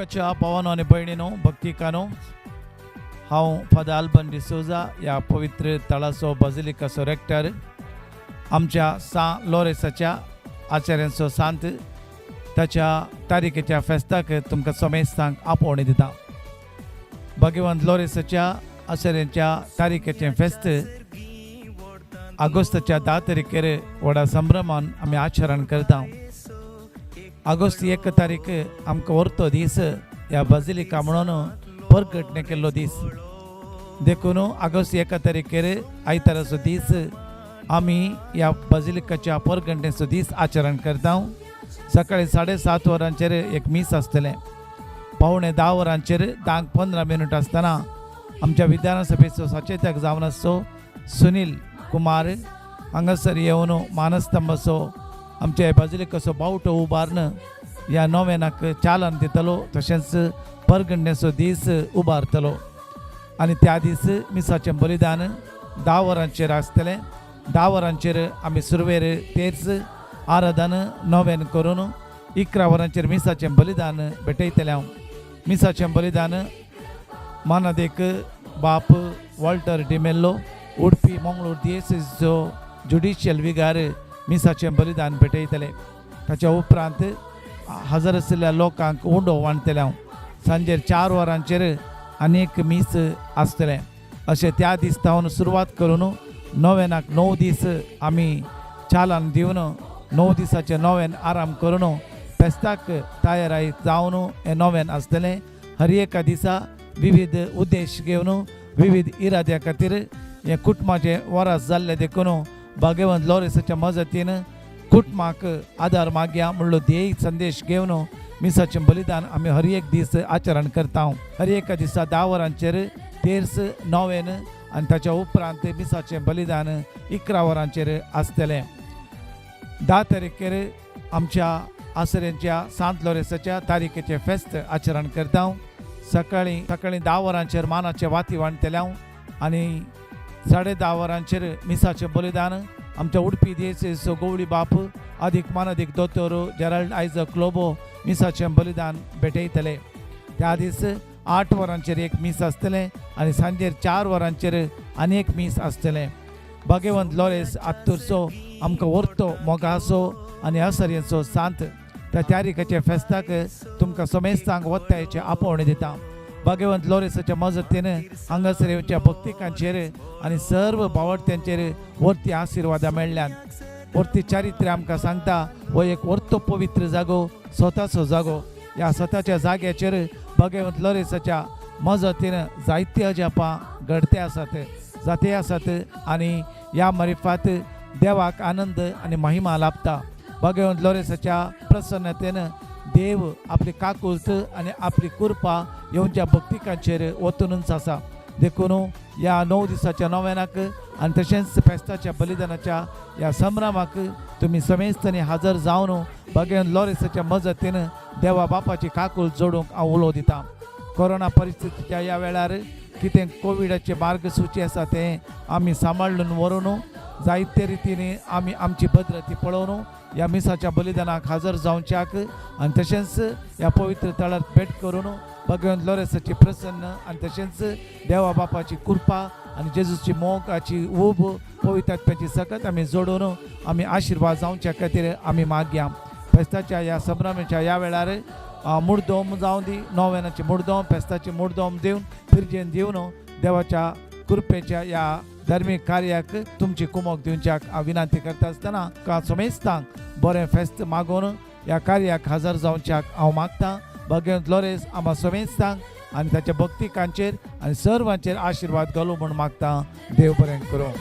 देवाच्या भावांनो आणि भयणीनो भक्तिकानो हांव फादर आल्बन डिसोजा या पवित्र तळाचो बाजिलिकाचो रेक्टर आमच्या सान लोरेसाच्या आचार्यांचो सांत ताच्या तारीखेच्या फेस्ताक तुमकां समेस्तांक आपोवणी दिता. भगवंत लोरेसाच्या आचार्यांच्या तारीखेचें फेस्त ऑगस्टाच्या 10 तारखेर व्हडा संभ्रमान आमी आचरण करता. ऑगस्ट 1 तारीख आमकां व्हरतो दीस ह्या बाजिलिका म्हणून परगटणे केल्लो दीस देखून ऑगस्ट 1 तारखेर आयताराचो दीस आमी ह्या बाजिलिकाच्या परगटणेचो दीस आचरण करता. सकाळी 7:30 वरांचेर एक मीस आसतलें. पावणे 10 वरांचेर 10:15 मिनट आसतना आमच्या विधानसभेचो सचेतक जावन आसचो सुनील कुमार हांगासर येवन मानस्तंभाचो आमच्या बाजिलिकाचो बावटो उबारन ह्या नोवेनाक चालन दितलो तशेंच परगटणेचो दीस उबारतलो. आनी त्या दीस मिसाचें बलिदान 10 वरांचेर आसतलें. 10 वरांचेर आमी सुरवेर तेर्स आराधन नोवेन करून 11 वरांचेर मिसाचें बलिदान भेटयतले. मिसाचें बलिदान मानादेक बाप वॉल्टर डिमेल्लो उडपी मंगळूर दिएसीसचो ज्युडिशियल विगार मिसाचें बलिदान भेटयतले. ताच्या उपरांत हजार आशिल्ल्या लोकांक उंडो वांटतले. सांजेर 4 वरांचेर आनीक मीस आसतलें. अशें त्या दिसतावन सुरवात करून नोवेनाक 9 दीस आमी चालन दिवन 9 दिसाचें नोवेन आराम करून फेस्ताक तयाराय जावन हें नोवेन आसतलें. हर एका दिसा विविध उद्देश घेवन विविध इराद्या खातीर हें कुटुंबाचें वरास जाल्लें देखून भगवंत लोरेसाच्या मजतीन कुटुंबाक आदार मागया म्हणलो ध्येय संदेश घेवन मिसाचें बलिदान आमी हर एक दीस आचरण करता. हर एका दिसा 10 वरांचेर तेर्स नोवेन आनी ताच्या उपरांत मिसाचें बलिदान 11 वरांचेर आसतलें. 10 तारखेर आमच्या आसऱ्यांच्या सांत लोरेसाच्या तारीखेचें फेस्त आचरण करता. सकाळी 10 वरांचेर मानाचे वाती वांटतले आनी 10:30 वरांचेर मिसाचें बलिदान आमच्या उडपी दिएसीसचो गवळी बाप अधिक मानाधिक दोतोर जेराल्ड आयझक लोबो मिसाचें बलिदान भेटयतले. त्या दीस 8 वरांचेर एक मीस आसतलें आनी सांजेर 4 वरांचेर आनी एक मीस आसतलें. भगवंत लोरेस आत्तूरचो आमकां व्हरतो मोगाचो आनी आसऱ्यांचो सांत त्या तारीखेच्या फेस्ताक तुमकां समेस्तांक वत्तायेचें आपोवणी दिता. भगवंत लोरेसाच्या मजतीन हांगासर येवच्या भक्तिकांचेर आनी सर्व भावार्थ्यांचेर वर्ती आशिर्वादा मेळ्ळ्यान. वर्ती चारित्र्य आमकां सांगता हो एक व्हरतो पवित्र जागो स्वताचो जागो. ह्या स्वताच्या जाग्याचेर भगवंत लोरेसाच्या मजतीन जायती अजापां घडते आसात आनी ह्या मार्फत देवाक आनंद आनी महिमा लाभता. भगवंत लोरेसाच्या प्रसन्नतेन देव आपली काकुळट आनी आपली कृपा येवच्या भक्तिकांचेर वतूनच आसा. देखून ह्या 9 दिसाच्या नोवेनाक आनी तशेंच फेस्ताच्या बलिदानाच्या ह्या संभ्रमाक तुमी समेस्तनी हजर जावन भगवंत लोरेसाच्या मजतीन देवा बापाची काकूळ जोडूंक हांव उलो दितां. कोरोना परिस्थितीच्या ह्या वेळार कितें कोविडाचे मार्गसूची आसा तें आमी सांबाळून व्हरून जायते रितीन आमी आमची भद्रती पळोवन ह्या मिसाच्या बलिदानाक हजर जावच्याक आनी तशेंच ह्या पवित्र तळार भेट करून भगवंत लोरेसाची प्रसन्न आनी तशेंच देवा बापाची कृपा आनी जेजूची मोगाची ऊब पवित्रात्म्याची सकत आमी जोडून आमी आशिर्वाद जावच्या खातीर आमी मागया. फेस्ताच्या ह्या संभ्रमाच्या ह्या वेळार मुर्दोम जावं दी नोवेनाची मुर्दोम फेस्ताची मुर्दोम दिवन फिरजेन दिवन देवाच्या कृपेच्या ह्या धार्मीक कार्याक तुमची कुमक दिवच्याक हांव विनंती करता आसतना समेस्तांक बरें फेस्त मागून ह्या कार्याक हजर जावच्याक हांव मागतां. भगवंत लोरेस आम्हा समेस्तांक आनी ताच्या भक्तिकांचेर आनी सर्वांचेर आशिर्वाद घालूं म्हूण मागतां. देव बरें करूं.